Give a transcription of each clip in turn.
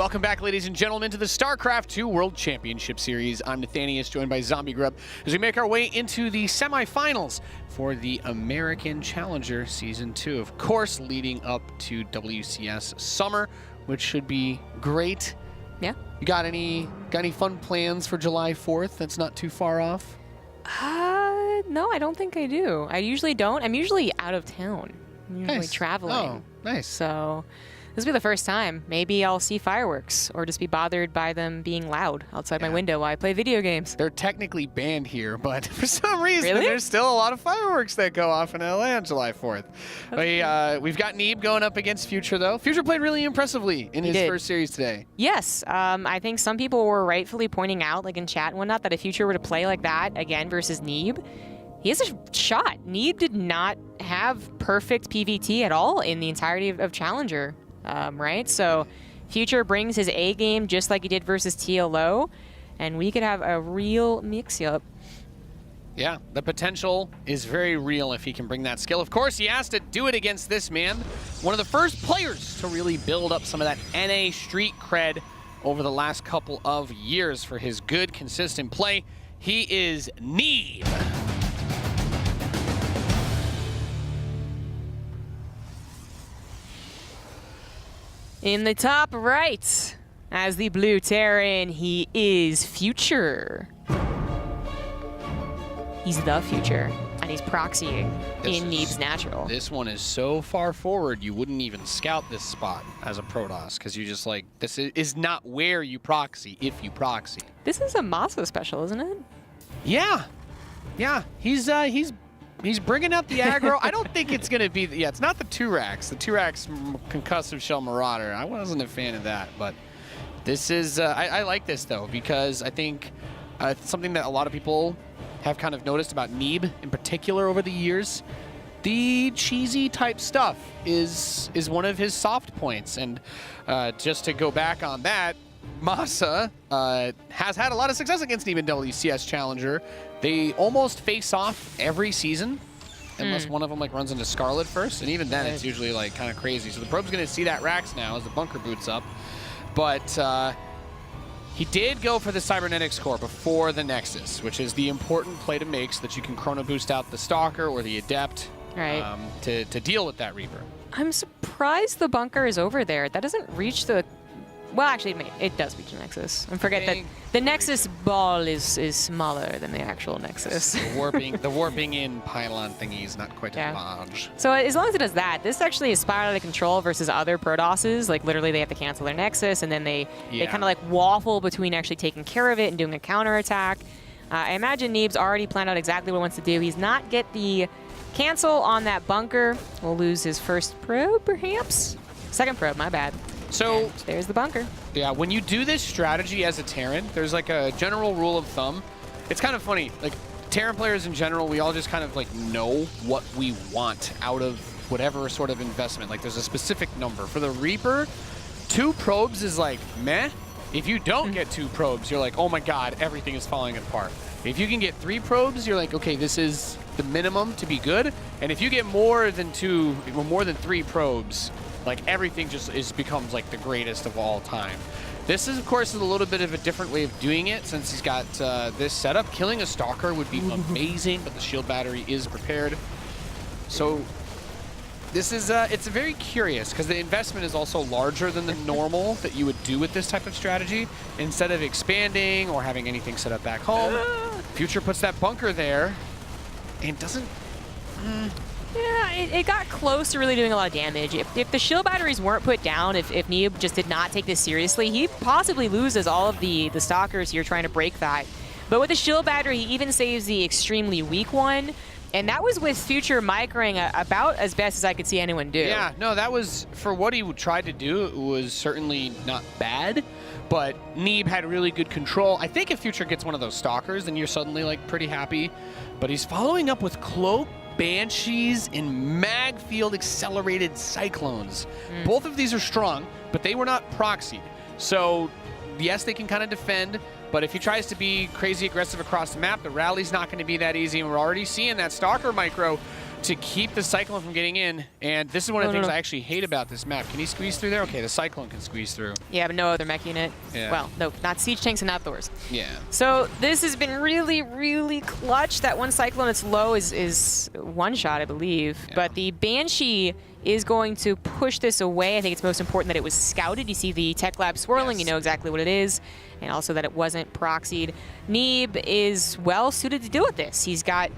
Welcome back, ladies and gentlemen, to the StarCraft 2 World Championship Series. I'm Nathanius, joined by Zombie Grub, as we make our way into the semifinals for the American Challenger Season 2. Of course, leading up to WCS Summer, which should be great. Yeah. You got any fun plans for July 4th? That's not too far off. No, I don't think I do. I usually don't. I'm usually out of town. I'm usually traveling. Oh, nice. So this will be the first time. Maybe I'll see fireworks or just be bothered by them being loud outside my window while I play video games. They're technically banned here, but for some reason, there's still a lot of fireworks that go off in LA on July 4th. We've got Neeb going up against Future, though. Future played really impressively in his first series today. Yes. I think some people were rightfully pointing out, like in chat and whatnot, that if Future were to play like that again versus Neeb, he has a shot. Neeb did not have perfect PvT at all in the entirety of Challenger. Right? So Future brings his A game just like he did versus TLO, and we could have a real mix-up. Yeah, the potential is very real if he can bring that skill. Of course, he has to do it against this man, one of the first players to really build up some of that NA street cred over the last couple of years for his good, consistent play. He is Neeb. In the top right, as the blue Terran, he is Future. He's the Future, and he's proxying in Neeb's natural. This one is so far forward, you wouldn't even scout this spot as a Protoss, because you just like, this is not where you proxy, if you proxy. This is a Masa special, isn't it? Yeah. Yeah, he's bringing up the aggro. I don't think it's going to be, it's not the 2-racks. The 2-racks concussive shell marauder. I wasn't a fan of that, but this is, I like this though, because I think something that a lot of people have kind of noticed about Neeb in particular over the years, the cheesy type stuff is one of his soft points. And just to go back on that, Masa has had a lot of success against Neeb in WCS Challenger. They almost face off every season, unless one of them like runs into Scarlet first, and even then it's usually like kind of crazy. So the probe's going to see that Rax now as the bunker boots up, but he did go for the Cybernetics core before the Nexus, which is the important play to make so that you can chrono boost out the Stalker or the Adept to deal with that Reaper. I'm surprised the bunker is over there. That doesn't reach the... Well, actually, it does reach the Nexus. And forget that the Nexus ball is smaller than the actual Nexus. The warping in pylon thingy is not quite as large. So as long as it does that, this actually is spiraled out of control versus other Protosses. Like, literally, they have to cancel their Nexus, and then they kind of, like, waffle between actually taking care of it and doing a counterattack. I imagine Neeb's already planned out exactly what he wants to do. He's not get the cancel on that bunker. We'll lose his first probe, perhaps? Second probe, my bad. So and there's the bunker. Yeah, when you do this strategy as a Terran, there's like a general rule of thumb. It's kind of funny, like Terran players in general, we all just kind of like know what we want out of whatever sort of investment. Like there's a specific number. For the Reaper, 2 probes is like meh. If you don't get 2 probes, you're like, oh my god, everything is falling apart. If you can get 3 probes, you're like, okay, this is the minimum to be good. And if you get more than 3 probes, like everything just becomes like the greatest of all time. This is, of course, a little bit of a different way of doing it since he's got this setup. Killing a Stalker would be amazing, but the shield battery is prepared. So this is, it's very curious because the investment is also larger than the normal that you would do with this type of strategy. Instead of expanding or having anything set up back home, Future puts that bunker there and doesn't... Yeah, it got close to really doing a lot of damage. If the shield batteries weren't put down, if Neeb just did not take this seriously, he possibly loses all of the Stalkers here trying to break that. But with the shield battery, he even saves the extremely weak one. And that was with Future microing about as best as I could see anyone do. Yeah, no, that was, for what he tried to do, it was certainly not bad. But Neeb had really good control. I think if Future gets one of those Stalkers, then you're suddenly like pretty happy. But he's following up with Cloak, Banshees, and Magfield accelerated Cyclones. Both of these are strong, but they were not proxied. So yes, they can kind of defend, but if he tries to be crazy aggressive across the map, the rally's not going to be that easy, and we're already seeing that Stalker micro to keep the Cyclone from getting in. And this is one of the things I actually hate about this map. Can he squeeze through there? Okay, the Cyclone can squeeze through. Yeah, but no other mech unit. Yeah. Well, no, not siege tanks and not Thors. Yeah. So this has been really, really clutch. That one Cyclone that's low is one shot, I believe. Yeah. But the Banshee is going to push this away. I think it's most important that it was scouted. You see the tech lab swirling, you know exactly what it is, and also that it wasn't proxied. Neeb is well suited to deal with this. He's got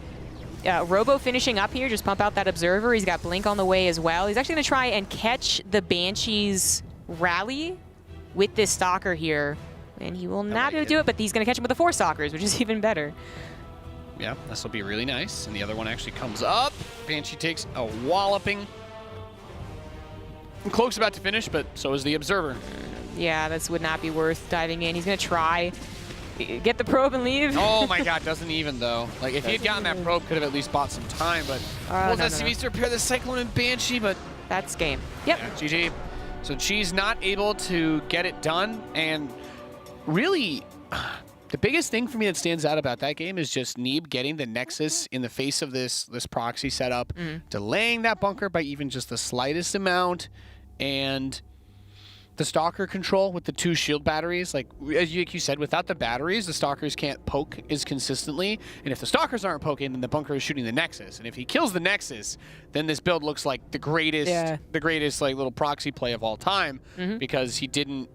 Robo finishing up here, just pump out that Observer. He's got Blink on the way as well. He's actually going to try and catch the Banshee's rally with this Stalker here, and he will not be able to do it, but he's going to catch him with the 4 Stalkers, which is even better. Yeah, this will be really nice. And the other one actually comes up. Banshee takes a walloping. And Cloak's about to finish, but so is the Observer. Yeah, this would not be worth diving in. He's going to try, get the probe and leave. Oh my god, doesn't even though. Like if he had gotten that probe, could have at least bought some time, but SCVs to repair the Cyclone and Banshee, but that's game. Yep. Yeah, GG. So she's not able to get it done, and really the biggest thing for me that stands out about that game is just Neeb getting the Nexus in the face of this proxy setup, delaying that bunker by even just the slightest amount, and the Stalker control with the 2 shield batteries. Like as you said, without the batteries, the Stalkers can't poke as consistently, and if the Stalkers aren't poking, then the bunker is shooting the Nexus, and if he kills the Nexus, then this build looks like the greatest like little proxy play of all time, because he didn't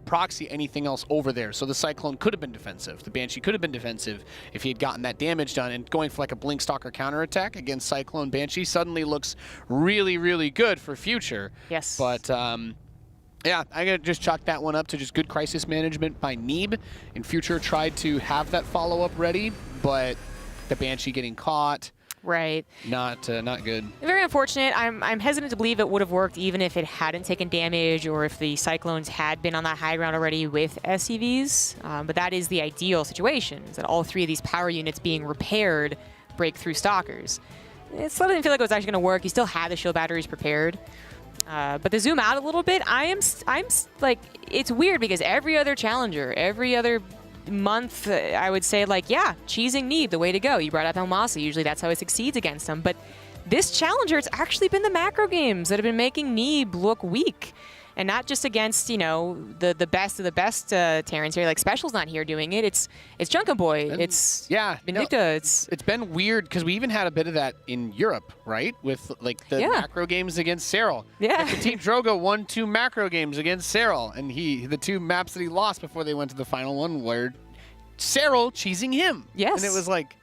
proxy anything else over there. So the Cyclone could have been defensive. The Banshee could have been defensive if he had gotten that damage done, and going for like a Blink Stalker counterattack against Cyclone Banshee suddenly looks really, really good for future. Yes. But yeah, I'm going to just chalk that one up to just good crisis management by Neeb. In future, tried to have that follow-up ready, but the Banshee getting caught. Right. Not good. Very unfortunate. I'm hesitant to believe it would have worked even if it hadn't taken damage or if the Cyclones had been on that high ground already with SCVs. But that is the ideal situation, is that all 3 of these power units being repaired break through Stalkers. It still didn't feel like it was actually going to work. You still had the shield batteries prepared. But to zoom out a little bit, I'm like, it's weird because every other challenger, every other month, I would say, like, yeah, cheesing Neeb, the way to go. You brought up Elmasa. Usually that's how it succeeds against them. But this challenger, it's actually been the macro games that have been making Neeb look weak. And not just against, you know, the best of the best Terrans here. Like, Special's not here doing it. It's Junkin Boy. It's Vindicta. No, it's been weird because we even had a bit of that in Europe, right? With like the macro games against Serral. Yeah. Like, the Team Drogo won 2 macro games against Serral, and the 2 maps that he lost before they went to the final one were Serral cheesing him. Yes. And it was like,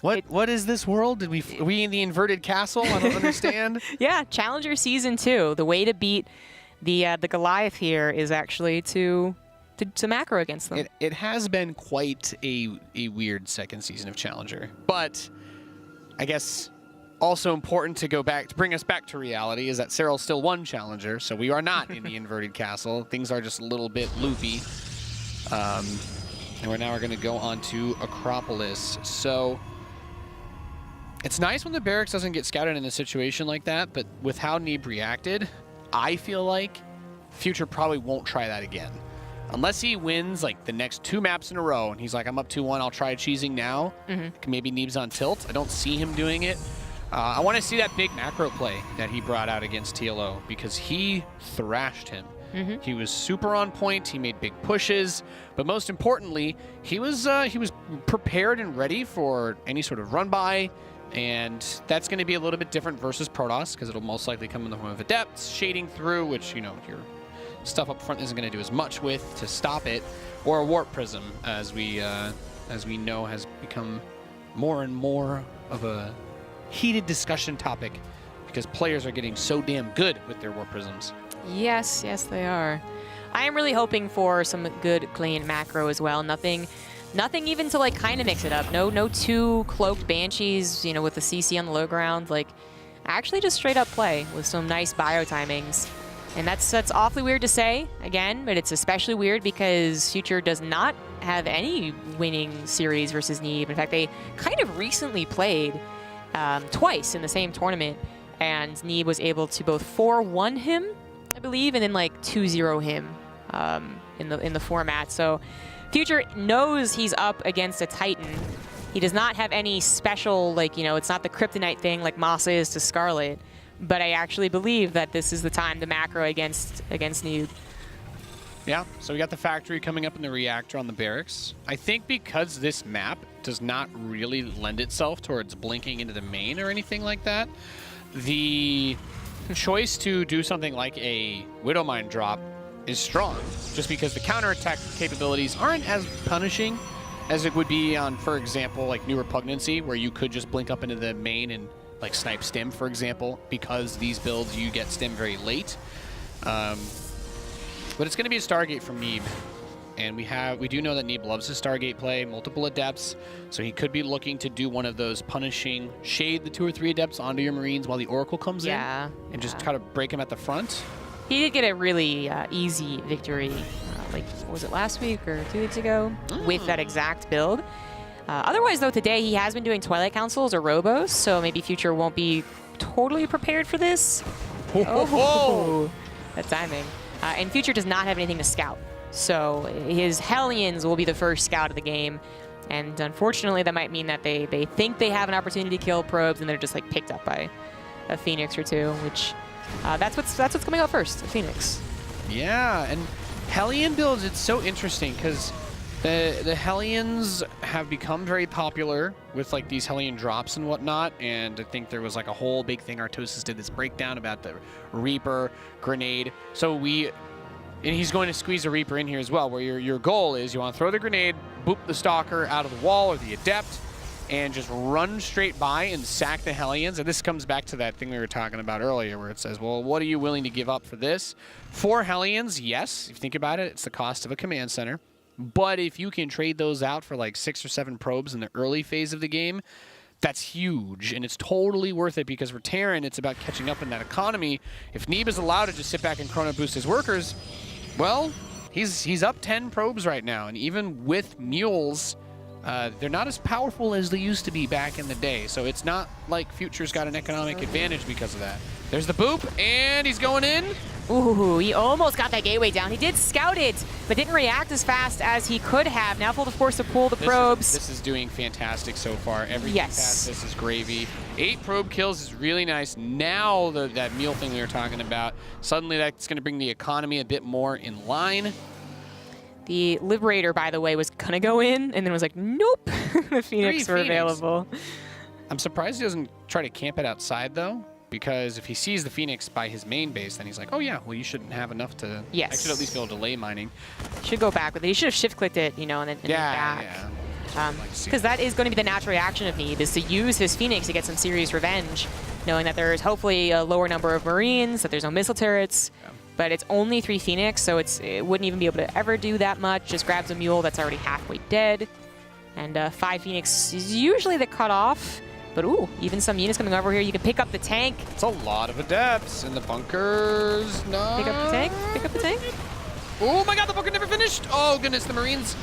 what is this world? Are we in the inverted castle? I don't understand. Yeah, Challenger Season 2. The way to beat the Goliath here is actually to macro against them. It has been quite a weird second season of Challenger, but I guess also important to bring us back to reality is that Serral still won Challenger, so we are not in the inverted castle. Things are just a little bit loopy. And we're now going to go on to Acropolis. So it's nice when the barracks doesn't get scouted in a situation like that, but with how Neeb reacted, I feel like Future probably won't try that again. Unless he wins like the next 2 maps in a row and he's like, I'm up 2-1, I'll try cheesing now. Maybe Neeb's on tilt. I don't see him doing it. I want to see that big macro play that he brought out against TLO because he thrashed him. He was super on point. He made big pushes, but most importantly, he was prepared and ready for any sort of run by, and that's going to be a little bit different versus Protoss because it'll most likely come in the form of Adepts shading through, which your stuff up front isn't going to do as much with to stop it, or a Warp Prism, as we know has become more and more of a heated discussion topic because players are getting so damn good with their Warp Prisms. Yes, they are. I am really hoping for some good, clean macro as well. Nothing even to like kind of mix it up. No 2 cloaked Banshees, with the CC on the low ground. Like, actually just straight up play with some nice bio timings. And that's awfully weird to say, again, but it's especially weird because Future does not have any winning series versus Neeb. In fact, they kind of recently played twice in the same tournament, and Neeb was able to both 4-1 him, I believe, and then like 2-0 him in the format. So Future knows he's up against a Titan, He does not have any special, like, you know, it's not the kryptonite thing like Masa is to Scarlet. But I actually believe that this is the time to macro against Neeb. Yeah, so we got the factory coming up in the reactor on the barracks. I think because this map does not really lend itself towards blinking into the main or anything like that, the choice to do something like a Widowmine drop is strong, just because the counterattack capabilities aren't as punishing as it would be on, for example, like New Repugnancy, where you could just blink up into the main and like snipe stim, for example, because these builds you get stim very late. But it's going to be a Stargate from Neeb, and we do know that Neeb loves his Stargate play, multiple adepts, so he could be looking to do one of those punishing, shade the 2 or 3 adepts onto your Marines while the Oracle comes in, and just try to break him at the front. He did get a really easy victory, like, was it last week or 2 weeks ago, with that exact build. Otherwise, though, today he has been doing Twilight Councils or Robos, so maybe Future won't be totally prepared for this. Oh, that timing. And Future does not have anything to scout, so his Hellions will be the first scout of the game. And unfortunately, that might mean that they think they have an opportunity to kill probes, and they're just like picked up by a Phoenix or 2, which that's what's coming out first, a Phoenix. Yeah, and Hellion builds, it's so interesting because the Hellions have become very popular with like these Hellion drops and whatnot, and I think there was like a whole big thing. Artosis did this breakdown about the Reaper grenade. So and he's going to squeeze a Reaper in here as well, where your goal is you want to throw the grenade, boop the Stalker out of the wall or the Adept, and just run straight by and sack the Hellions. And this comes back to that thing we were talking about earlier, where it says, well, what are you willing to give up for this? 4 Hellions, yes, if you think about it, it's the cost of a command center. But if you can trade those out for like 6 or 7 probes in the early phase of the game, that's huge, and it's totally worth it, because for Terran, it's about catching up in that economy. If Neeb is allowed to just sit back and chrono boost his workers, well, he's up 10 probes right now, and even with mules, they're not as powerful as they used to be back in the day, so it's not like Future's got an economic advantage because of that. There's the boop, and he's going in. Ooh, he almost got that gateway down. He did scout it, but didn't react as fast as he could have. Now full of force to pull the probes. This is doing fantastic so far. Everything past this is gravy. 8 probe kills is really nice. Now that mule thing we were talking about, suddenly that's going to bring the economy a bit more in line. The Liberator, by the way, was going to go in, and then was like, nope. The Phoenix were available. I'm surprised he doesn't try to camp it outside, though, because if he sees the Phoenix by his main base, then he's like, oh, yeah, well, you shouldn't have enough to... Yes. I should at least be able to delay mining. Should go back with it. He should have shift-clicked it, you know, and then back. Because that is going to be the natural reaction of Neeb, is to use his Phoenix to get some serious revenge, knowing that there's hopefully a lower number of Marines, that there's no missile turrets. Yeah. But it's only 3 Phoenix, so it wouldn't even be able to ever do that much. Just grabs a mule that's already halfway dead. And 5 Phoenix is usually the cutoff. But ooh, even some units coming over here. You can pick up the tank. It's a lot of adepts in the bunkers. No. Pick up the tank. Pick up the tank. Oh my god, the bunker never finished. Oh goodness, the Marines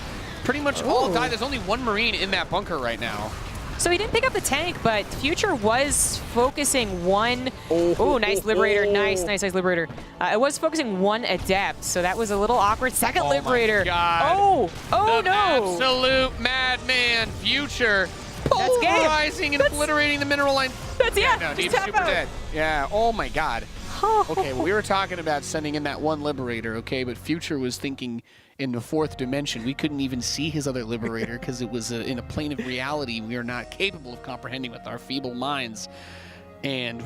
pretty much all died. There's only 1 Marine in that bunker right now. So he didn't pick up the tank, but Future was focusing one... Oh, nice Liberator. Nice Liberator. It was focusing 1 Adept, so that was a little awkward. Second Liberator. My god. Oh no. Absolute madman, Future. Polarizing and obliterating the mineral line. That's it. No, Neeb's super dead. Yeah, oh my god. Okay, well, we were talking about sending in that 1 Liberator, okay, but Future was thinking in the 4th dimension. We couldn't even see his other Liberator because it was in a plane of reality we are not capable of comprehending with our feeble minds. And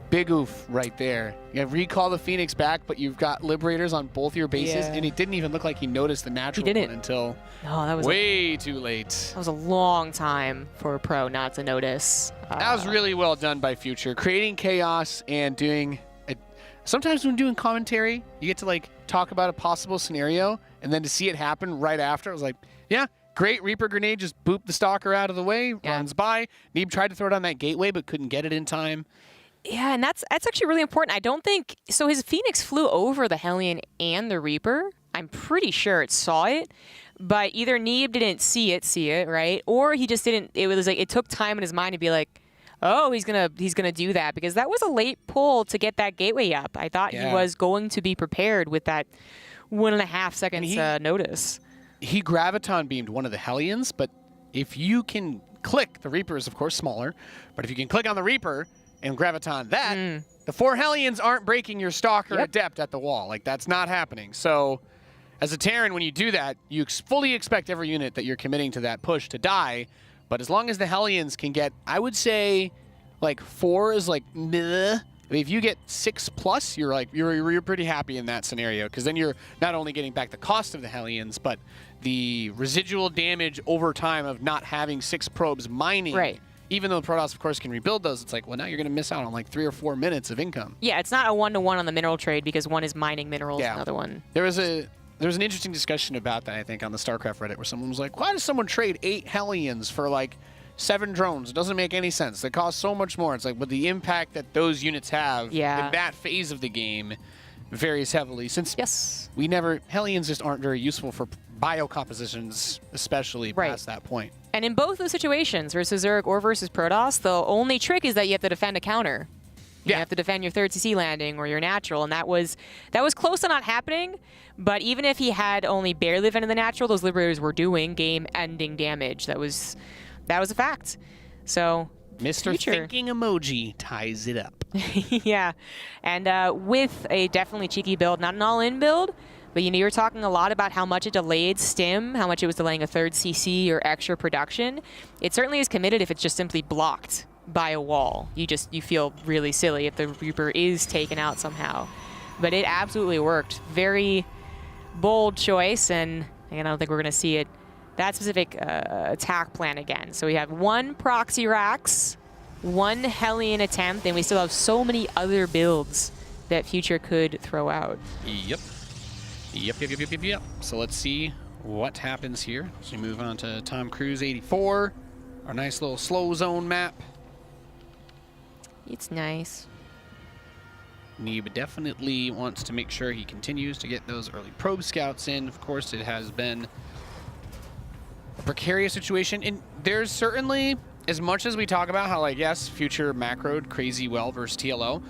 big oof right there. You recall the Phoenix back, but you've got Liberators on both your bases, and it didn't even look like he noticed the natural one until that was way too late. That was a long time for a pro not to notice. That was really well done by Future. Creating chaos and doing... Sometimes when doing commentary, you get to like talk about a possible scenario, and then to see it happen right after, I was like, yeah, great Reaper grenade, just boop the Stalker out of the way, runs by. Neeb tried to throw it on that gateway, but couldn't get it in time. Yeah, and that's actually really important. I don't think... So his Phoenix flew over the Hellion and the Reaper. I'm pretty sure it saw it, but either Neeb didn't see it, right? Or he just didn't... It was like, it took time in his mind to be like, oh, he's gonna do that, because that was a late pull to get that gateway up. I thought he was going to be prepared with that 1.5 seconds notice. He graviton beamed one of the Hellions, but if you can click, the Reaper is of course smaller, but if you can click on the Reaper and graviton that, the 4 Hellions aren't breaking your Stalker Adept at the wall. Like, that's not happening. So as a Terran, when you do that, you fully expect every unit that you're committing to that push to die. But as long as the Hellions can get, I would say, like 4 is like, meh. I mean, if you get 6+, you're like you're pretty happy in that scenario, because then you're not only getting back the cost of the Hellions, but the residual damage over time of not having 6 probes mining. Right. Even though Protoss, of course, can rebuild those, it's like, well, now you're going to miss out on like 3 or 4 minutes of income. Yeah, it's not a 1-to-1 on the mineral trade because one is mining minerals, and the other one. There was an interesting discussion about that, I think, on the StarCraft Reddit, where someone was like, why does someone trade 8 Hellions for like 7 drones? It doesn't make any sense. They cost so much more. It's like, but the impact that those units have in that phase of the game varies heavily. Since Hellions just aren't very useful for bio compositions, especially past that point. And in both those situations, versus Zerg or versus Protoss, the only trick is that you have to defend a counter. You have to defend your 3rd CC landing or your natural, and that was close to not happening. But even if he had only barely defended the natural, those Liberators were doing game-ending damage. That was a fact. So Mr. Thinking Emoji ties it up. Yeah, and with a definitely cheeky build, not an all-in build, but you were talking a lot about how much it delayed Stim, how much it was delaying a 3rd CC or extra production. It certainly is committed if it's just simply blocked by a wall. You feel really silly if the Reaper is taken out somehow. But it absolutely worked. Very bold choice, and again, I don't think we're going to see that specific attack plan again. So we have 1 Proxy Rax, 1 Hellion attempt, and we still have so many other builds that Future could throw out. Yep. So let's see what happens here. So we move on to Tom Cruise 84, our nice little slow zone map. It's nice. Neeb definitely wants to make sure he continues to get those early probe scouts in. Of course, it has been a precarious situation, and there's certainly, as much as we talk about how, like, yes, Future macroed crazy well versus TLO,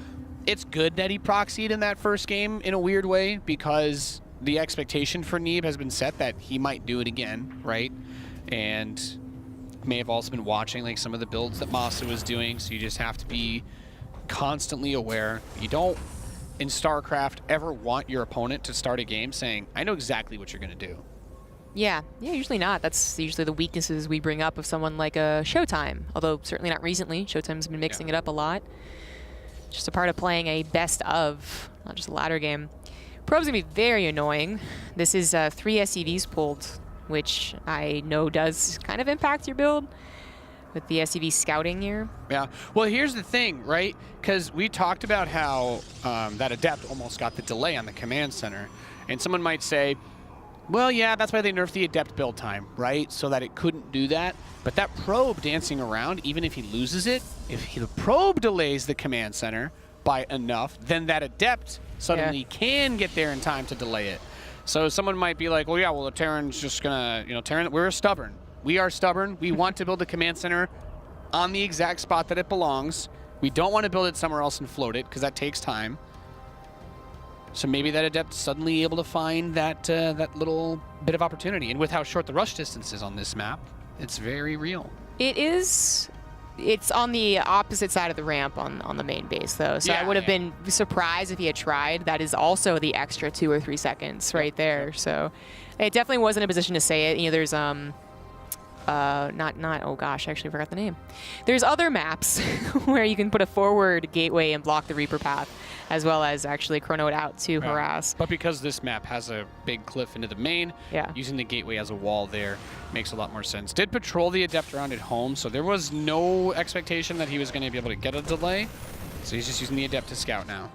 it's good that he proxied in that first game in a weird way, because the expectation for Neeb has been set that he might do it again, right? And may have also been watching like some of the builds that Masa was doing, so you just have to be constantly aware. You don't, in StarCraft, ever want your opponent to start a game saying, I know exactly what you're going to do. Yeah, usually not. That's usually the weaknesses we bring up of someone like a Showtime, although certainly not recently. Showtime's been mixing it up a lot. Just a part of playing a best of, not just a ladder game. Probe's going to be very annoying. This is 3 SCVs pulled, which I know does kind of impact your build with the SCV scouting here. Yeah. Well, here's the thing, right? Because we talked about how that Adept almost got the delay on the command center. And someone might say, well, yeah, that's why they nerfed the Adept build time, right? So that it couldn't do that. But that probe dancing around, even if he loses it, if the probe delays the command center by enough, then that Adept suddenly can get there in time to delay it. So someone might be like, well, yeah, well, the Terran's just gonna, Terran, we're stubborn. We are stubborn. We want to build a command center on the exact spot that it belongs. We don't want to build it somewhere else and float it, because that takes time. So maybe that Adept suddenly able to find that that little bit of opportunity. And with how short the rush distance is on this map, it's very real. It is. It's on the opposite side of the ramp on the main base, though. So I would have been surprised if he had tried. That is also the extra 2 or 3 seconds right there. So it definitely wasn't a position to say it. There's oh gosh, I actually forgot the name. There's other maps where you can put a forward gateway and block the Reaper path, as well as actually chrono it out to harass. But because this map has a big cliff into the main, using the gateway as a wall there makes a lot more sense. Did patrol the Adept around at home, so there was no expectation that he was going to be able to get a delay. So he's just using the Adept to scout now.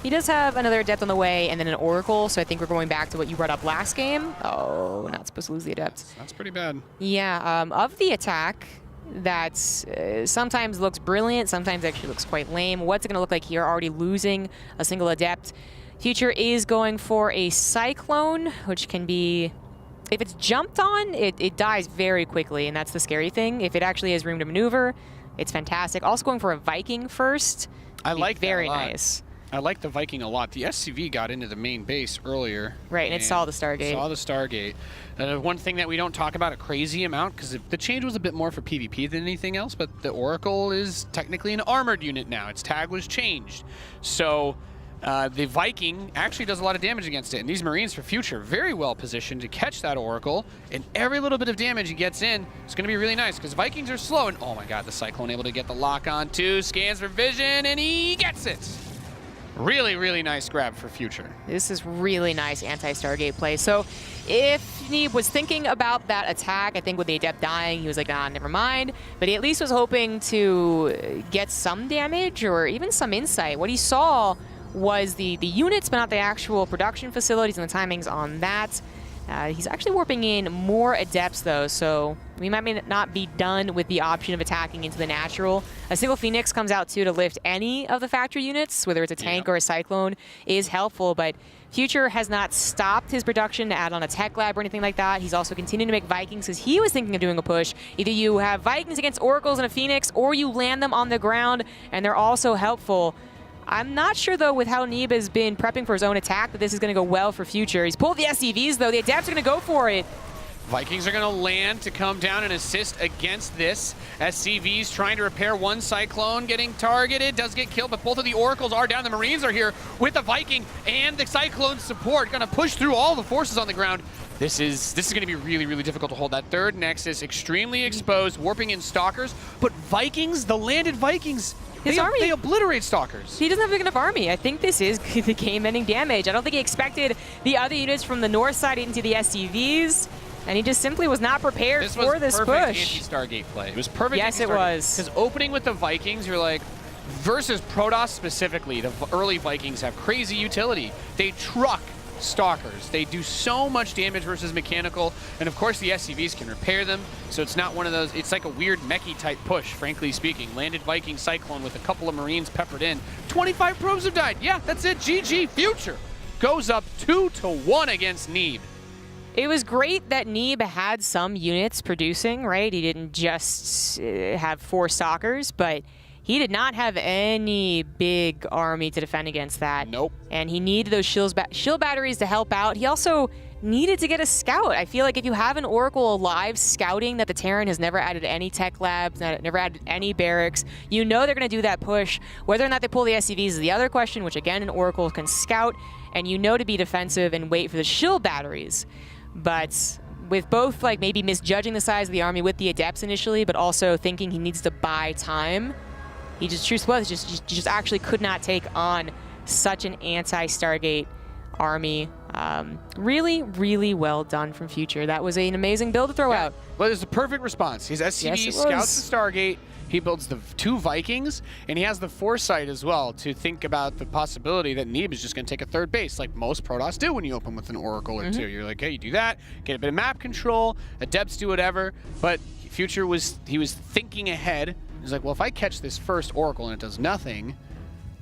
He does have another Adept on the way and then an Oracle, so I think we're going back to what you brought up last game. Oh, not supposed to lose the Adept. That's pretty bad. Yeah, of the attack, that sometimes looks brilliant, sometimes actually looks quite lame. What's it going to look like here? Already losing a single Adept. Future is going for a Cyclone, which can be, if it's jumped on, it dies very quickly, and that's the scary thing. If it actually has room to maneuver, it's fantastic. Also going for a Viking first. I like very that a lot. nice. I like the Viking a lot. The SCV got into the main base earlier. Right, and it saw the Stargate. Saw the Stargate. One thing that we don't talk about a crazy amount, because the change was a bit more for PvP than anything else, but the Oracle is technically an armored unit now. Its tag was changed. So the Viking actually does a lot of damage against it, and these Marines for future very well positioned to catch that Oracle, and every little bit of damage he gets in is going to be really nice, because Vikings are slow, and oh my god, the Cyclone able to get the lock on too, scans for vision, and he gets it! Really, really nice grab for future. This is really nice anti-Stargate play. So if Neeb was thinking about that attack, I think with the Adept dying, he was like, nah, never mind. But he at least was hoping to get some damage or even some insight. What he saw was the units, but not the actual production facilities and the timings on that. He's actually warping in more Adepts, though, so we might not be done with the option of attacking into the natural. A single Phoenix comes out, too, to lift any of the factory units, whether it's a tank or a Cyclone, is helpful, but Future has not stopped his production to add on a tech lab or anything like that. He's also continuing to make Vikings because he was thinking of doing a push. Either you have Vikings against Oracles and a Phoenix, or you land them on the ground, and they're also helpful. I'm not sure, though, with how Neeb has been prepping for his own attack, that this is going to go well for Future. He's pulled the SCVs, though. The Adepts are going to go for it. Vikings are going to land to come down and assist against this. SCV's trying to repair one Cyclone, getting targeted, does get killed, but both of the Oracles are down. The Marines are here with the Viking and the Cyclone support. Going to push through all the forces on the ground. This is going to be really, really difficult to hold. That third Nexus, extremely exposed, warping in Stalkers, but Vikings, the landed Vikings, they obliterate Stalkers. He doesn't have a big enough army. I think this is the game-ending damage. I don't think he expected the other units from the north side into the SCVs, and he just simply was not prepared for this push. This was perfect anti-Stargate play. It was perfect. Yes, it was. Because opening with the Vikings, you're like, versus Protoss specifically, the early Vikings have crazy utility. They truck Stalkers. They do so much damage versus mechanical, and of course the SCVs can repair them, so it's not one of those, it's like a weird mechy type push, frankly speaking. Landed Viking Cyclone with a couple of Marines peppered in. 25 probes have died. Yeah, that's it. GG. Future goes up 2-1 against Neeb. It was great that Neeb had some units producing, right? He didn't just have 4 Stalkers, but he did not have any big army to defend against that. Nope. And he needed those shield batteries to help out. He also needed to get a scout. I feel like if you have an Oracle alive scouting that the Terran has never added any tech labs, never added any barracks, you know they're going to do that push. Whether or not they pull the SCVs is the other question, which again, an Oracle can scout, and you know to be defensive and wait for the shield batteries. But with both like maybe misjudging the size of the army with the Adepts initially, but also thinking he needs to buy time, he just actually could not take on such an anti-Stargate army. Really, really well done from Future. That was an amazing build to throw out. Well, it was a perfect response. His SCV scouts the Stargate, he builds the 2 Vikings, and he has the foresight as well to think about the possibility that Neeb is just going to take a third base, like most Protoss do when you open with an Oracle or 2. You're like, hey, you do that, get a bit of map control, Adepts do whatever, but Future was thinking ahead. He's like, well, if I catch this first Oracle and it does nothing,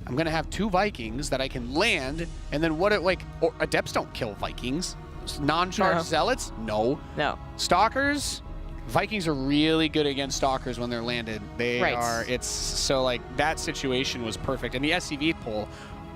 I'm going to have 2 Vikings that I can land, and then Adepts don't kill Vikings. Non-charged Zealots? No. Stalkers? Vikings are really good against Stalkers when they're landed. They are, so like that situation was perfect. And the SCV pull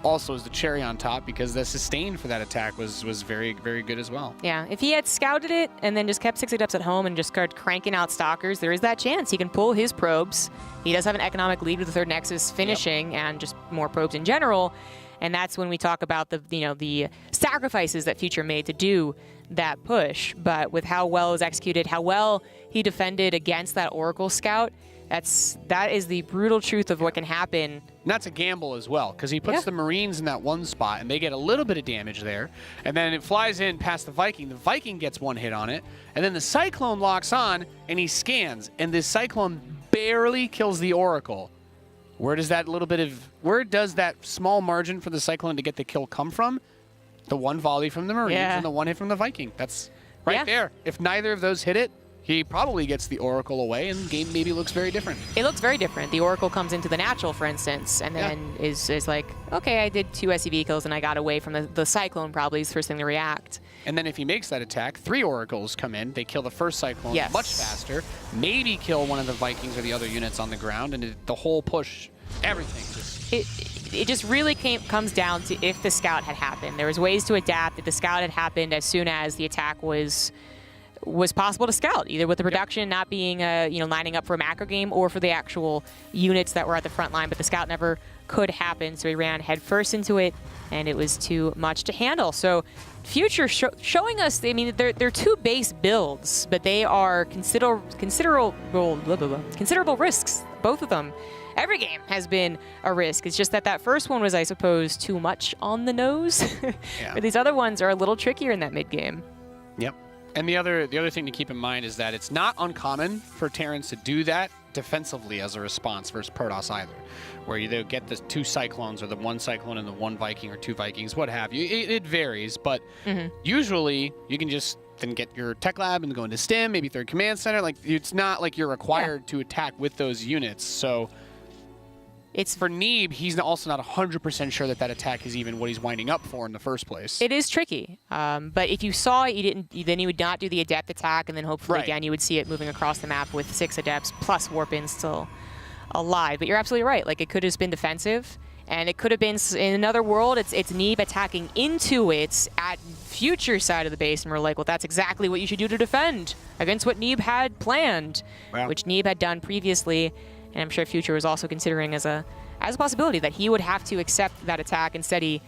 also is the cherry on top because the sustain for that attack was very, very good as well. Yeah, if he had scouted it and then just kept 6 Adepts at home and just started cranking out Stalkers, there is that chance he can pull his probes. He does have an economic lead with the 3rd Nexus finishing and just more probes in general. And that's when we talk about the sacrifices that Future made to do that push. But with how well it was executed, how well he defended against that Oracle scout, that is the brutal truth of what can happen. And that's a gamble as well, because he puts the Marines in that one spot, and they get a little bit of damage there. And then it flies in past the Viking. The Viking gets 1 hit on it, and then the Cyclone locks on, and he scans. And this Cyclone barely kills the Oracle. Where does that small margin for the Cyclone to get the kill come from? The 1 volley from the Marines and the 1 hit from the Viking. That's right there. If neither of those hit it, he probably gets the Oracle away, and the game maybe looks very different. It looks very different. The Oracle comes into the natural, for instance, and then is like, okay, I did 2 SCV kills, and I got away from the Cyclone probably is the first thing to react. And then if he makes that attack, 3 Oracles come in. They kill the first Cyclone much faster, maybe kill one of the Vikings or the other units on the ground, and the whole push, everything just... it just really comes down to if the scout had happened. There was ways to adapt if the scout had happened as soon as the attack was possible to scout, either with the production not being lining up for a macro game or for the actual units that were at the front line, but the scout never could happen, so he ran headfirst into it, and it was too much to handle. So Future showing us, I mean, they're two base builds, but they are considerable risks, both of them. Every game has been a risk. It's just that first one was, I suppose, too much on the nose. Yeah. But these other ones are a little trickier in that mid game. Yep. And the other thing to keep in mind is that it's not uncommon for Terrans to do that defensively as a response versus Protoss either, where you get the 2 Cyclones or the 1 Cyclone and the 1 Viking or 2 Vikings, what have you. It varies, but usually you can just then get your tech lab and go into stim, maybe 3rd command center. Like, it's not like you're required to attack with those units. So it's for Neeb, he's also not 100% sure that attack is even what he's winding up for in the first place. It is tricky, but if you saw it, then you would not do the Adept attack, and then hopefully again you would see it moving across the map with 6 Adepts plus Warpin still alive. But you're absolutely right. Like, it could have just been defensive, and it could have been in another world. It's Neeb attacking into it at Future side of the base, and we're like, well, that's exactly what you should do to defend against what Neeb had planned, which Neeb had done previously. And I'm sure Future was also considering as a possibility that he would have to accept that attack. Instead, he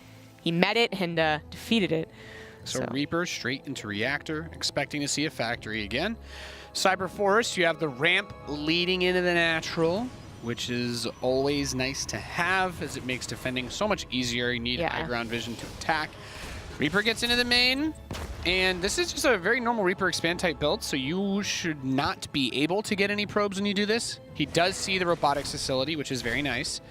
met it and defeated it. So Reaper straight into Reactor, expecting to see a factory again. Cyber Forest, you have the ramp leading into the natural, which is always nice to have as it makes defending so much easier. You need high ground vision to attack. Reaper gets into the main, and this is just a very normal Reaper expand type build, so you should not be able to get any probes when you do this. He does see the robotics facility, which is very nice.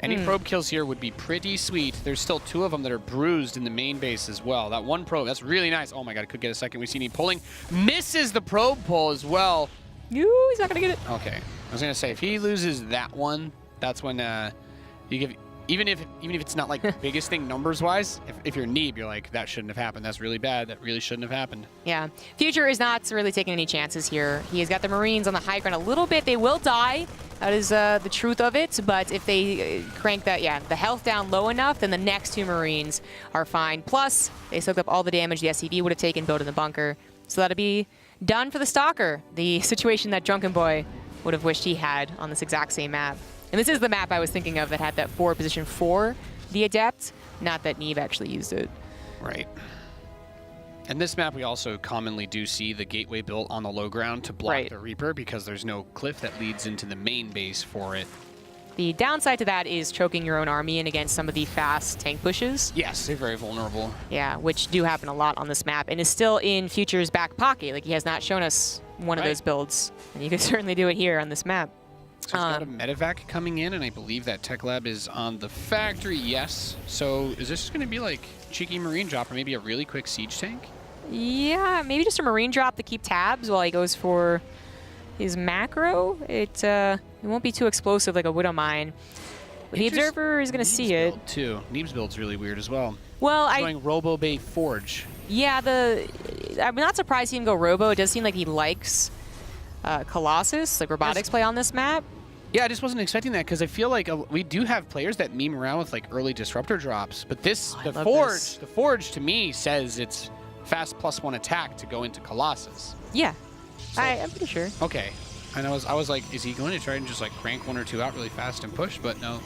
Any probe kills here would be pretty sweet. There's still 2 of them that are bruised in the main base as well. That 1 probe, that's really nice. Oh my god, it could get a second. We see Neeb pulling. Misses the probe pull as well. He's not going to get it. Okay. I was going to say, if he loses that one, that's when you give... Even if it's not like the biggest thing numbers-wise, if you're Neeb, you're like, that shouldn't have happened. That's really bad. That really shouldn't have happened. Yeah. Future is not really taking any chances here. He has got the Marines on the high ground a little bit. They will die. That is the truth of it. But if they crank the health down low enough, then the next 2 Marines are fine. Plus, they soaked up all the damage the SCV would have taken building the bunker. So that'll be done for the Stalker. The situation that Drunken Boy would have wished he had on this exact same map. And this is the map I was thinking of that had that forward position for the Adept, not that Neeb actually used it. Right. And this map, we also commonly do see the gateway built on the low ground to block the Reaper because there's no cliff that leads into the main base for it. The downside to that is choking your own army in against some of the fast tank pushes. Yes, they're very vulnerable. Yeah, which do happen a lot on this map and is still in Future's back pocket. Like, he has not shown us one of those builds. And you could certainly do it here on this map. So he's got a medevac coming in, and I believe that tech lab is on the factory, yes. So is this going to be like cheeky marine drop or maybe a really quick siege tank? Yeah, maybe just a marine drop to keep tabs while he goes for his macro. It won't be too explosive like a Widow Mine. The Observer is going to see it. Too. Neeb's build's really weird as well. Well, going Robo Bay Forge. Yeah, I'm not surprised he didn't go Robo. It does seem like he likes Colossus, like robotics play on this map. Yeah, I just wasn't expecting that because I feel like we do have players that meme around with like early disruptor drops, but the Forge to me says it's fast +1 attack to go into Colossus. Yeah, so, I'm pretty sure. Okay, and I was like, is he going to try and just like crank 1 or 2 out really fast and push? But no,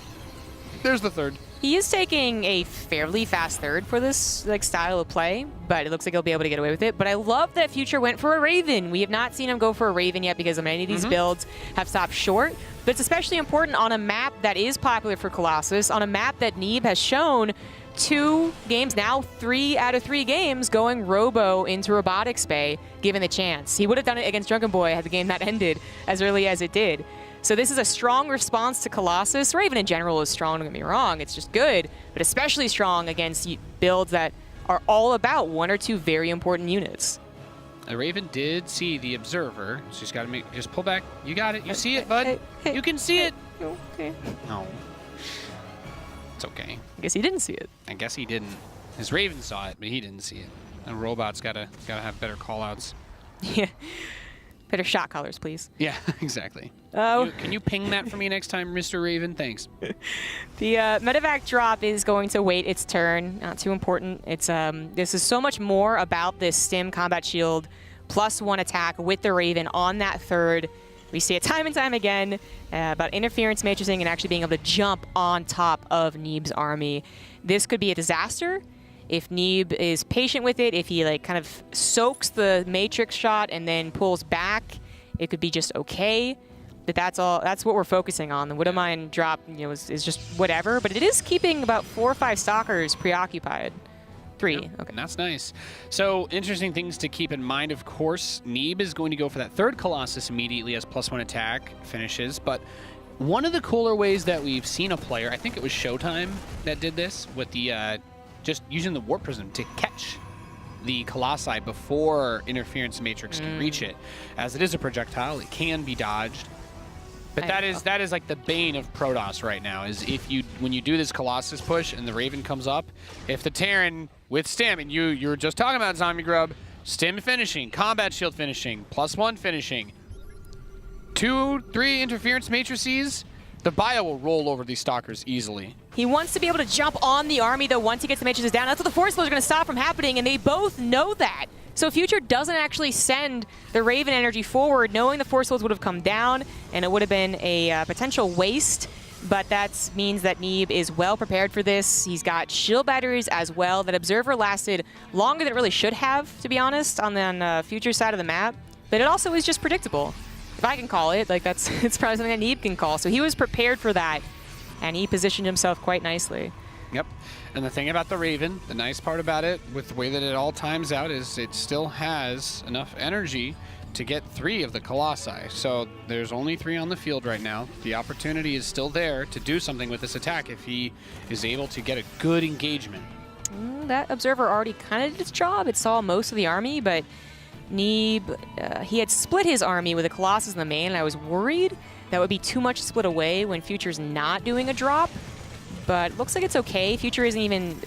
there's the third. He is taking a fairly fast third for this like style of play, but it looks like he'll be able to get away with it. But I love that Future went for a Raven. We have not seen him go for a Raven yet because many of these builds have stopped short. But it's especially important on a map that is popular for Colossus, on a map that Neeb has shown 2 games now, 3 out of 3 games going Robo into Robotics Bay, given the chance. He would have done it against Drunken Boy had the game not ended as early as it did. So this is a strong response to Colossus. Raven in general is strong, don't get me wrong. It's just good, but especially strong against builds that are all about 1 or 2 very important units. The Raven did see the Observer, so he's got to just pull back. You got it. You see it, bud. You can see it. Okay. No. It's okay. I guess he didn't see it. I guess he didn't. His Raven saw it, but he didn't see it. And Robot's gotta have better callouts. Yeah. Better shot colors, please. Yeah, exactly. Oh. Can you ping that for me next time, Mr. Raven? Thanks. The medevac drop is going to wait its turn. Not too important. It's this is so much more about this stim combat shield +1 attack with the Raven on that third. We see it time and time again about interference matrixing and actually being able to jump on top of Neeb's army. This could be a disaster if Neeb is patient with it. If he like kind of soaks the matrix shot and then pulls back, it could be just okay. But that's all. That's what we're focusing on. The Widowmine drop, is just whatever. But it is keeping about 4 or 5 stalkers preoccupied. 3. Yep, okay. That's nice. So interesting things to keep in mind, of course. Neeb is going to go for that third Colossus immediately as +1 attack finishes. But one of the cooler ways that we've seen a player, I think it was Showtime that did this, with the just using the Warp Prism to catch the Colossi before Interference Matrix can reach it. As it is a projectile, it can be dodged. But that is like the bane of Protoss right now, is when you do this Colossus push and the Raven comes up, if the Terran with Stim, and you were just talking about Zombie Grub, Stim finishing, Combat Shield finishing, +1 finishing, 2, 3 Interference Matrices, the bio will roll over these Stalkers easily. He wants to be able to jump on the army, though, once he gets the matrices down. That's what the Force Flows are going to stop from happening, and they both know that. So Future doesn't actually send the Raven energy forward, knowing the Force Flows would have come down, and it would have been a potential waste. But that means that Neeb is well prepared for this. He's got shield batteries as well. That Observer lasted longer than it really should have, to be honest, on the Future side of the map. But it also is just predictable. If I can call it, like it's probably something that Neeb can call. So he was prepared for that, and he positioned himself quite nicely. Yep. And the thing about the Raven, the nice part about it, with the way that it all times out, is it still has enough energy to get 3 of the Colossi. So there's only 3 on the field right now. The opportunity is still there to do something with this attack if he is able to get a good engagement. That Observer already kind of did its job. It saw most of the army, but Neeb, he had split his army with a Colossus in the main, and I was worried that would be too much split away when Future's not doing a drop. But looks like it's okay. Future isn't even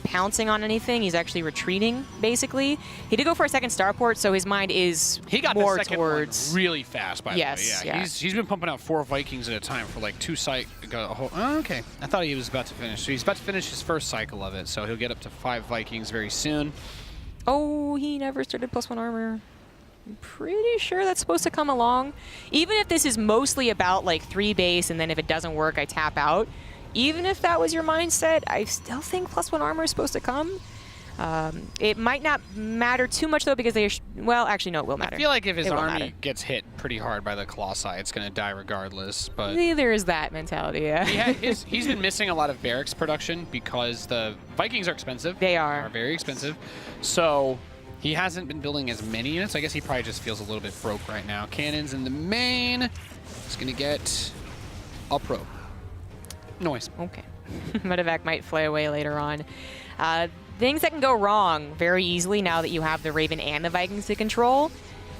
pouncing on anything. He's actually retreating, basically. He did go for a second starport, so his mind is he got more the second towards... one really fast, by the way. Yeah. He's been pumping out 4 Vikings at a time for like 2 cycles. Oh, okay. I thought he was about to finish. So he's about to finish his first cycle of it, so he'll get up to 5 Vikings very soon. Oh, he never started +1 armor. I'm pretty sure that's supposed to come along. Even if this is mostly about like 3 base, and then if it doesn't work, I tap out. Even if that was your mindset, I still think +1 armor is supposed to come. It might not matter too much, though, because they well, actually, no, it will matter. I feel like if his army gets hit pretty hard by the Colossi, it's going to die regardless. But there is that mentality, yeah. He's been missing a lot of barracks production because the Vikings are expensive. They are very expensive. So he hasn't been building as many units. I guess he probably just feels a little bit broke right now. Cannons in the main. He's going to get up rope. Noise. Okay. Medevac might fly away later on. Things that can go wrong very easily now that you have the Raven and the Vikings to control.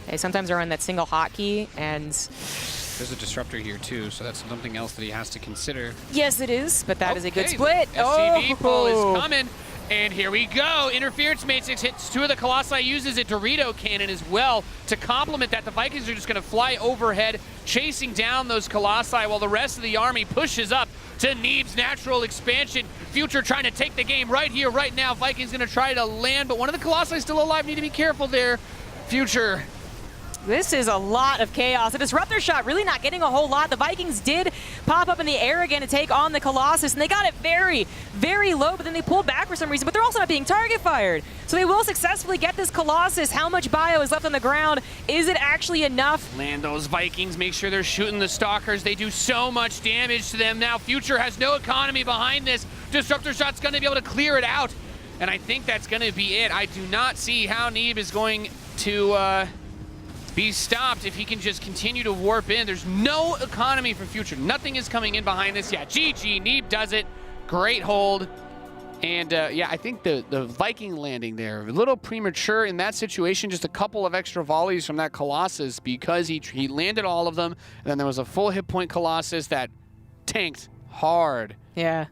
They sometimes are on that single hotkey, and there's a disruptor here too, so that's something else that he has to consider. Yes, it is, but that is a good split. SCV pull is coming, and here we go. Interference Matrix hits 2 of the Colossi, uses a Dorito cannon as well to complement that. The Vikings are just going to fly overhead, chasing down those Colossi while the rest of the army pushes up to Neeb's natural expansion. Future trying to take the game right here, right now. Vikings going to try to land, but one of the Colossi still alive. Need to be careful there. Future. This is a lot of chaos. A disruptor shot really not getting a whole lot. The Vikings did pop up in the air again to take on the Colossus, and they got it very, very low, but then they pulled back for some reason, but they're also not being target fired. So they will successfully get this Colossus. How much bio is left on the ground? Is it actually enough? Land those Vikings, make sure they're shooting the Stalkers. They do so much damage to them now. Future has no economy behind this. Disruptor shot's gonna be able to clear it out, and I think that's gonna be it. I do not see how Neeb is going to be stopped if he can just continue to warp in. There's no economy for Future. Nothing is coming in behind this. Yeah, GG, Neeb does it. Great hold. And yeah, I think the Viking landing there, a little premature in that situation. Just a couple of extra volleys from that Colossus because he landed all of them. And then there was a full hit point Colossus that tanked hard. Yeah,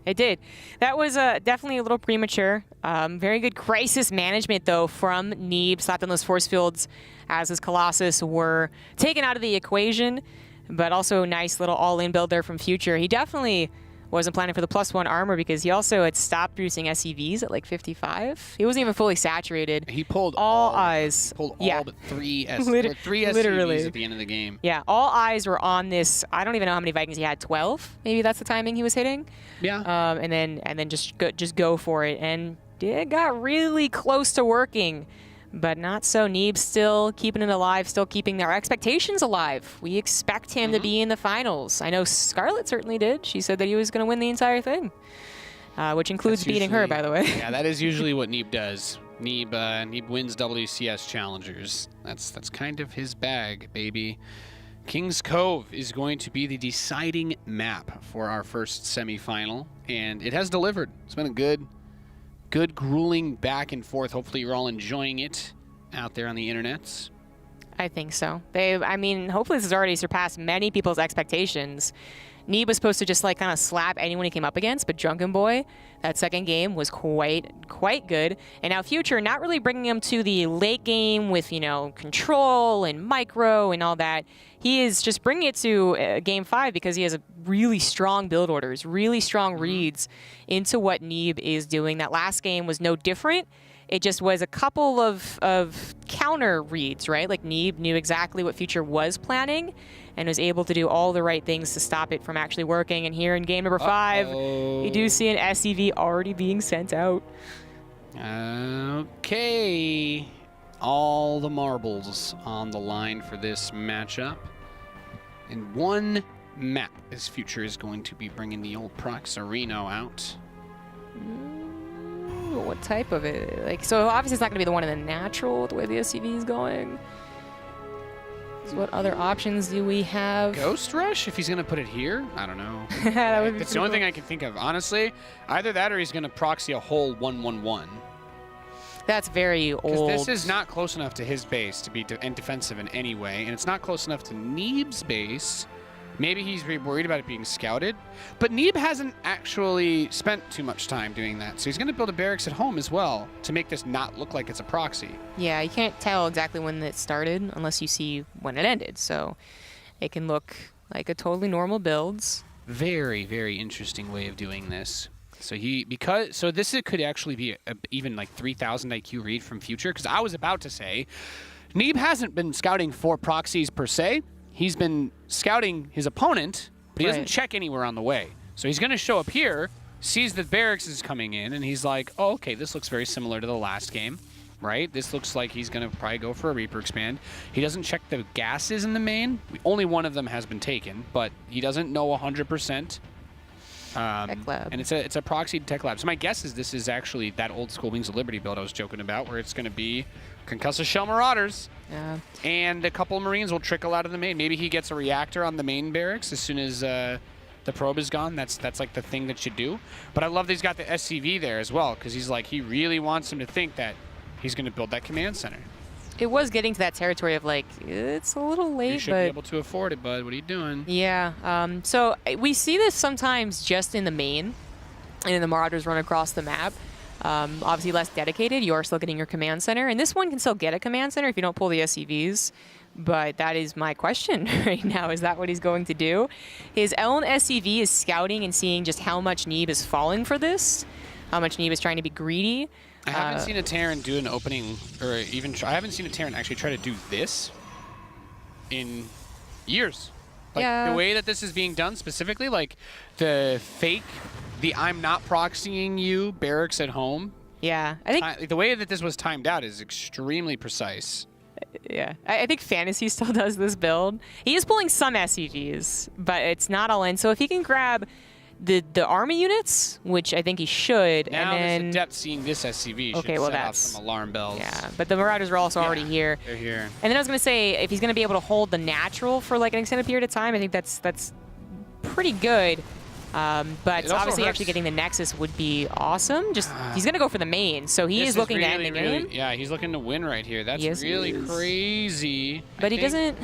it did. That was definitely a little premature. Very good crisis management, though, from Neeb. Slapped on those force fields as his Colossus were taken out of the equation, but also a nice little all-in build there from Future. He definitely wasn't planning for the +1 armor because he also had stopped producing SCVs at like 55. He wasn't even fully saturated. He pulled all eyes. Pulled yeah. all but three SCVs literally at the end of the game. Yeah, all eyes were on this. I don't even know how many Vikings he had. 12, maybe that's the timing he was hitting. Yeah. And then just go for it, and it got really close to working. But not so. Neeb still keeping it alive, still keeping our expectations alive. We expect him to be in the finals. I know Scarlett certainly did. She said that he was going to win the entire thing, which includes beating her, by the way. Yeah, that is usually what Neeb does. Neeb wins WCS challengers. That's kind of his bag, baby. King's Cove is going to be the deciding map for our first semifinal, and it has delivered. It's been a good, grueling back and forth. Hopefully you're all enjoying it out there on the internets. I think so. I mean, hopefully this has already surpassed many people's expectations. Neeb was supposed to just like kind of slap anyone he came up against, but Drunken Boy, that second game was quite good. And now Future, not really bringing him to the late game with, you know, control and micro and all that. He is just bringing it to game 5 because he has a really strong build orders, really strong reads into what Neeb is doing. That last game was no different. It just was a couple of counter reads, right? Like Neeb knew exactly what Future was planning and was able to do all the right things to stop it from actually working. And here in game number 5, you do see an SCV already being sent out. Okay. All the marbles on the line for this matchup. And one map as Future is going to be bringing the old Proxarino out. What type of it? Like, so obviously it's not going to be the one in the natural, the way the SCV is going. So what other options do we have? Ghost Rush, if he's going to put it here? I don't know. That's the only thing I can think of. Honestly, either that or he's going to proxy a whole 1-1-1. That's very old. Because this is not close enough to his base to be defensive in any way, and it's not close enough to Neeb's base. Maybe he's worried about it being scouted, but Neeb hasn't actually spent too much time doing that, so he's going to build a barracks at home as well to make this not look like it's a proxy. Yeah, you can't tell exactly when it started unless you see when it ended, so it can look like a totally normal builds. Very, very interesting way of doing this. So this could actually be even like 3,000 IQ read from Future, because I was about to say Neeb hasn't been scouting for proxies per se. He's been scouting his opponent, but he doesn't check anywhere on the way. So he's going to show up here, sees that barracks is coming in, and he's like, oh, okay, this looks very similar to the last game, right? This looks like he's going to probably go for a Reaper expand. He doesn't check the gases in the main. Only one of them has been taken, but he doesn't know 100%. Tech lab. And it's a proxied tech lab. So my guess is this is actually that old school Wings of Liberty build I was joking about, where it's going to be Concussive Shell Marauders. Yeah. And a couple of Marines will trickle out of the main. Maybe he gets a reactor on the main barracks as soon as the probe is gone. That's like the thing that you do. But I love that he's got the SCV there as well, because he's like, he really wants him to think that he's going to build that command center. It was getting to that territory of like, it's a little late, you should be able to afford it, bud. What are you doing? Yeah. So we see this sometimes just in the main, and the Marauders run across the map. Obviously less dedicated. You are still getting your command center, and this one can still get a command center if you don't pull the SCVs. But that is my question right now. Is that what he's going to do? His own SCV is scouting and seeing just how much Neeb is falling for this, how much Neeb is trying to be greedy. I haven't seen a Terran do an opening, or even I haven't seen a Terran actually try to do this in years. Like yeah. The way that this is being done specifically, like the fake, I'm not proxying you barracks at home. Yeah, I think the way that this was timed out is extremely precise. Yeah, I think Fantasy still does this build. He is pulling some SCVs, but it's not all in. So if he can grab the army units, which I think he should, now and then there's Adept seeing this SCV should okay, well, set off that's some alarm bells. Yeah, but the Marauders are also already here. They're here. And then I was going to say, if he's going to be able to hold the natural for like an extended period of time, I think that's pretty good. But obviously actually getting the Nexus would be awesome. Just he's going to go for the main, so he is looking to end the game. Yeah, he's looking to win right here. That's really crazy. But he doesn't...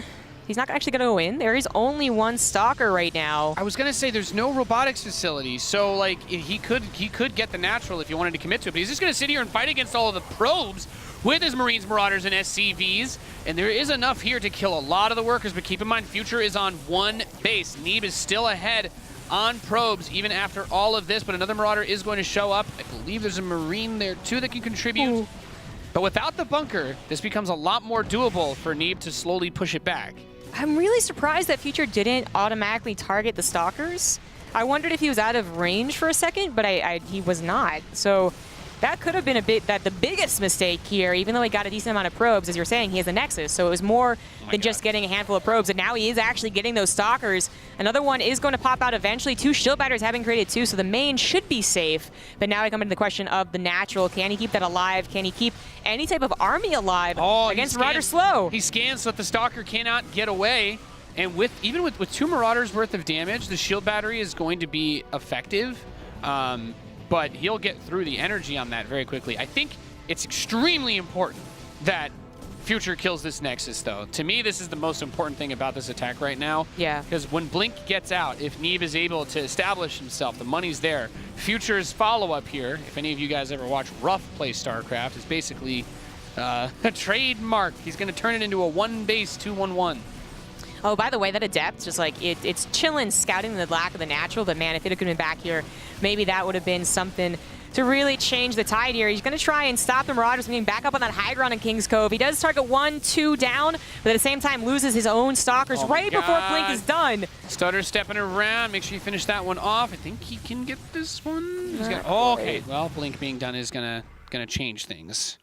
He's not actually going to go in. There is only one Stalker right now. I was gonna say there's no robotics facility, so like he could get the natural if you wanted to commit to it, but he's just gonna sit here and fight against all of the probes with his Marines, Marauders, and SCVs, and there is enough here to kill a lot of the workers, but keep in mind, Future is on one base. Neeb is still ahead on probes even after all of this, but another Marauder is going to show up. I believe there's a Marine there too that can contribute. Ooh. But without the bunker, this becomes a lot more doable for Neeb to slowly push it back. I'm really surprised that Future didn't automatically target the Stalkers. I wondered if he was out of range for a second, but he was not. So that could have been the biggest mistake here, even though he got a decent amount of probes. As you're saying, he has a Nexus, so it was more than just getting a handful of probes, and now he is actually getting those Stalkers. Another one is going to pop out eventually. 2 shield batteries have been created too, so the main should be safe. But now we come into the question of the natural. Can he keep that alive? Can he keep any type of army alive against Marauder Slow? He scans so that the Stalker cannot get away. And even with 2 Marauders worth of damage, the shield battery is going to be effective. But he'll get through the energy on that very quickly. I think it's extremely important that Future kills this Nexus, though. To me, this is the most important thing about this attack right now. Yeah. Because when Blink gets out, if Neeb is able to establish himself, the money's there. Future's follow-up here, if any of you guys ever watch Ruff play StarCraft, is basically a trademark. He's going to turn it into a one-base 2-1-1. Oh, by the way, that Adept, just like, it's chilling scouting the lack of the natural, but man, if it had been back here, maybe that would have been something to really change the tide here. He's going to try and stop the Marauders from getting back up on that high ground in King's Cove. He does target 1-2 down, but at the same time loses his own Stalkers right before Blink is done. Stutter stepping around. Make sure you finish that one off. I think he can get this one. Okay. Well, Blink being done is gonna change things.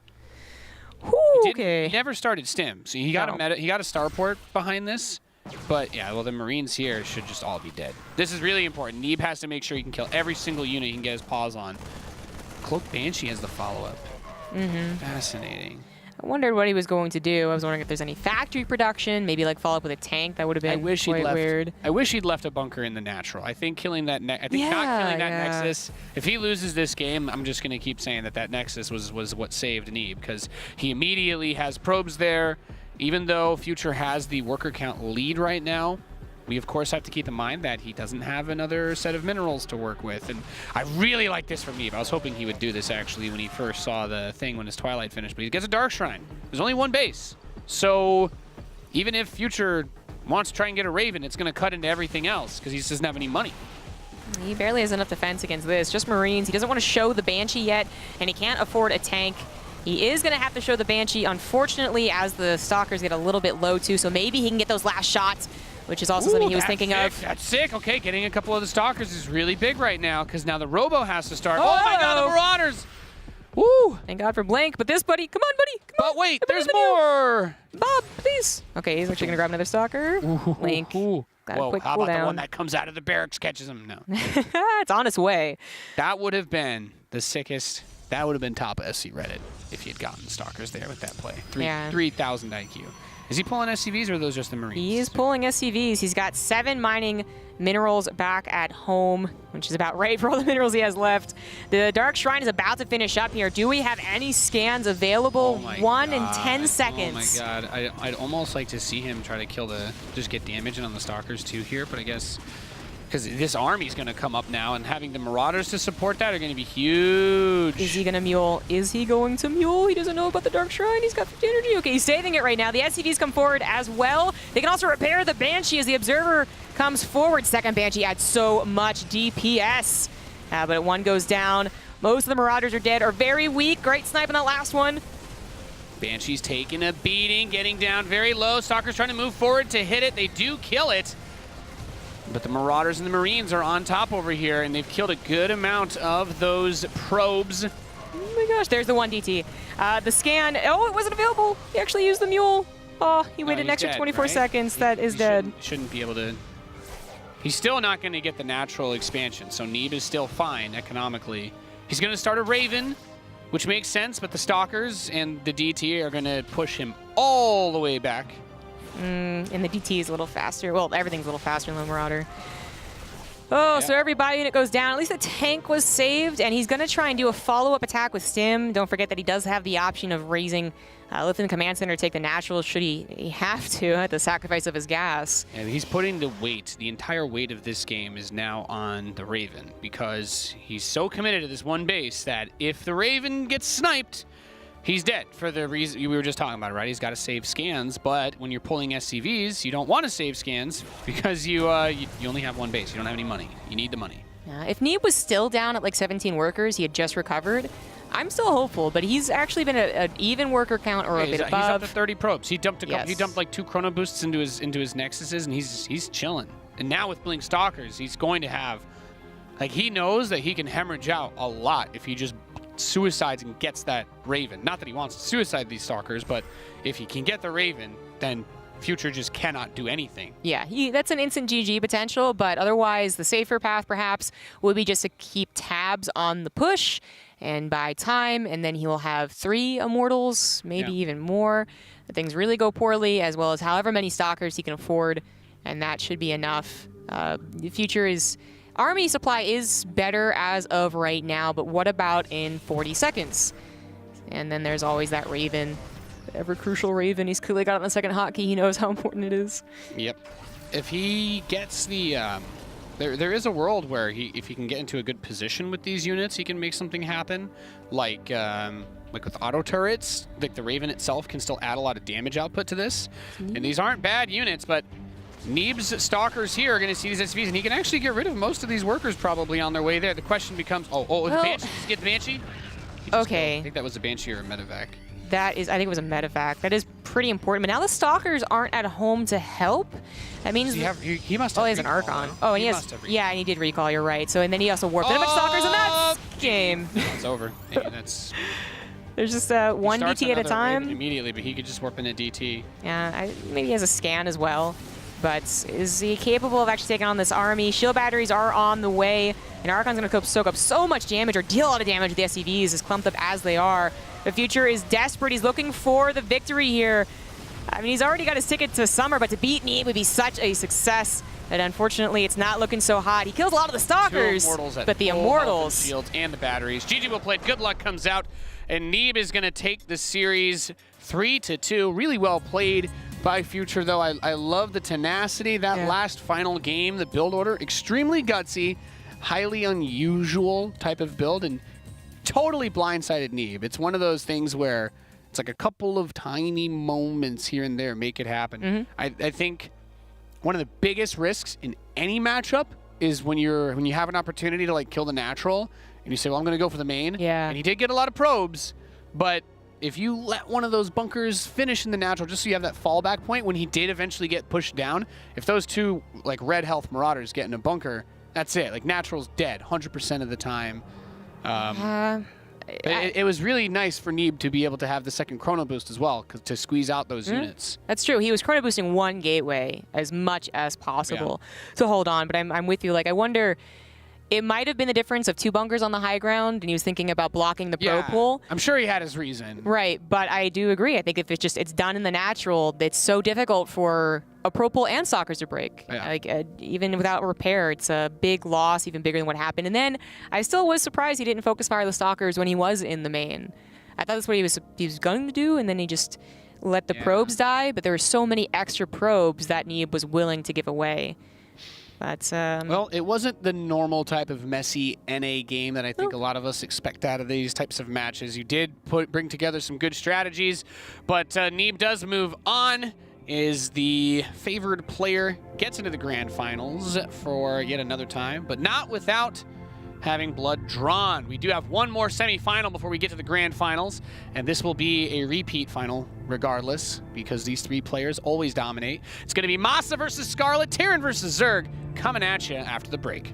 He never started Stim, so he got a starport behind this. But yeah, well, the Marines here should just all be dead. This is really important. Neeb has to make sure he can kill every single unit he can get his paws on. Cloak Banshee has the follow-up. Fascinating. I wondered what he was going to do. I was wondering if there's any factory production, maybe like follow up with a tank. That would have been quite weird. I wish he'd left a bunker in the natural. I think killing that not killing that Nexus. If he loses this game, I'm just going to keep saying that Nexus was what saved Neeb, because he immediately has probes there. Even though Future has the worker count lead right now, we of course have to keep in mind that he doesn't have another set of minerals to work with. And I really like this from Neeb. I was hoping he would do this actually when he first saw the thing when his Twilight finished, but he gets a Dark Shrine. There's only one base. So even if Future wants to try and get a Raven, it's going to cut into everything else because he just doesn't have any money. He barely has enough defense against this. Just Marines. He doesn't want to show the Banshee yet, and he can't afford a tank. He is going to have to show the Banshee, unfortunately, as the Stalkers get a little bit low, too. So maybe he can get those last shots, which is also something he was thinking of. That's sick. Okay, getting a couple of the Stalkers is really big right now, because now the Robo has to start. Oh my God, the Marauders! Woo! Thank God for Blink, but this buddy, come on, buddy. Come on. But wait, there's more! Bob, please. Okay, he's actually going to grab another Stalker. Blink. Whoa, how about the one that comes out of the barracks, catches him? No. It's on its way. That would have been the sickest. That would have been top SC Reddit if he had gotten Stalkers there with that play. 3,000 IQ. Is he pulling SCVs or are those just the Marines? He is pulling SCVs. He's got 7 mining minerals back at home, which is about right for all the minerals he has left. The Dark Shrine is about to finish up here. Do we have any scans available? 1 in 10 seconds. Oh my God. I'd almost like to see him try to kill just get damage in on the Stalkers too here, but I guess because this army's going to come up now, and having the Marauders to support that are going to be huge. Is he going to mule? Is he going to mule? He doesn't know about the Dark Shrine. He's got 50 energy. Okay, he's saving it right now. The SCVs come forward as well. They can also repair the Banshee as the Observer comes forward. Second Banshee adds so much DPS. But one goes down. Most of the Marauders are dead or very weak. Great snipe on that last one. Banshee's taking a beating, getting down very low. Stalker's trying to move forward to hit it. They do kill it. But the Marauders and the Marines are on top over here, and they've killed a good amount of those probes. Oh my gosh, there's the 1 DT. The scan, oh, it wasn't available. He actually used the mule. Oh, he waited an extra 24 seconds. That is dead. Shouldn't be able to. He's still not going to get the natural expansion, so Neeb is still fine economically. He's going to start a Raven, which makes sense, but the Stalkers and the DT are going to push him all the way back. And the DT is a little faster. Well, everything's a little faster than the Marauder. Oh, so every bio unit goes down. At least the tank was saved, and he's going to try and do a follow-up attack with Stim. Don't forget that he does have the option of raising Lithium Command Center to take the natural should he have to at the sacrifice of his gas. And he's putting the weight, the entire weight of this game is now on the Raven because he's so committed to this one base that if the Raven gets sniped, he's dead for the reason we were just talking about, right? He's got to save scans, but when you're pulling SCVs, you don't want to save scans because you only have one base. You don't have any money. You need the money. If Neeb was still down at like 17 workers, he had just recovered. I'm still hopeful, but he's actually been an even worker count or a bit above. He's up to 30 probes. He dumped he dumped like 2 chrono boosts into his nexuses, and he's chilling. And now with Blink Stalkers, he's going to have, like, he knows that he can hemorrhage out a lot if he just suicides and gets that Raven. Not that he wants to suicide these Stalkers, but if he can get the Raven, then Future just cannot do anything. Yeah, that's an instant GG potential, but otherwise the safer path perhaps would be just to keep tabs on the push and buy time, and then he will have 3 Immortals, maybe even more. Things really go poorly, as well as however many Stalkers he can afford, and that should be enough. The Future is... Army supply is better as of right now, but what about in 40 seconds? And then there's always that Raven. The ever crucial Raven. He's clearly got it on the second hotkey. He knows how important it is. Yep. If he gets the... There is a world where if he can get into a good position with these units, he can make something happen. Like with auto turrets, like the Raven itself can still add a lot of damage output to this. And these aren't bad units, but Neeb's Stalkers here are going to see these SCVs, and he can actually get rid of most of these workers probably on their way there. The question becomes, the Banshee. Did you get the Banshee? Okay. I think that was a Banshee or a medevac. That is, I think it was a medevac. That is pretty important. But now the Stalkers aren't at home to help. That means he must have. Oh, he has an Archon. Oh, and he has. Yeah, and he did recall. You're right. So and then he also warped. Then a bunch of Stalkers, and that's game. It's over. That's. There's just one DT at a time. Immediately, but he could just warp into DT. Yeah, maybe he has a scan as well. But is he capable of actually taking on this army? Shield batteries are on the way, and Archon's going to soak up so much damage, or deal a lot of damage with the SCVs, as clumped up as they are. The Future is desperate. He's looking for the victory here. I mean, he's already got his ticket to Summer, but to beat Neeb would be such a success. And unfortunately, it's not looking so hot. He kills a lot of the Stalkers, but the Immortals. Shields and the batteries. GG will play. Good luck comes out, and Neeb is going to take the series 3-2. Really well played by Future, though. I love the tenacity. That last final game, the build order, extremely gutsy, highly unusual type of build, and totally blindsided Neeb. It's one of those things where it's like a couple of tiny moments here and there make it happen. I think one of the biggest risks in any matchup is when you have an opportunity to like kill the natural and you say, well, I'm going to go for the main. Yeah. And he did get a lot of probes, but if you let one of those bunkers finish in the natural just so you have that fallback point when he did eventually get pushed down, if those 2 like red health Marauders get in a bunker, that's it. Like natural's dead 100% of the time. It was really nice for Neeb to be able to have the second chrono boost as well, to squeeze out those units. That's true. He was chrono boosting 1 gateway as much as possible to hold on. But I'm with you. Like, I wonder, it might have been the difference of 2 bunkers on the high ground, and he was thinking about blocking the probe pool. I'm sure he had his reason. Right, but I do agree. I think if it's done in the natural, it's so difficult for a probe pool and Stalkers to break. Like even without repair, it's a big loss, even bigger than what happened. And then I still was surprised he didn't focus fire the Stalkers when he was in the main. I thought that's what he was going to do, and then he just let the probes die. But there were so many extra probes that Neeb was willing to give away. But, well, it wasn't the normal type of messy NA game that I think a lot of us expect out of these types of matches. You did bring together some good strategies, but Neeb does move on, is the favored player, gets into the grand finals for yet another time, but not without having blood drawn. We do have one more semifinal before we get to the grand finals, and this will be a repeat final regardless, because these 3 players always dominate. It's going to be Masa versus Scarlet, Terran versus Zerg, coming at you after the break.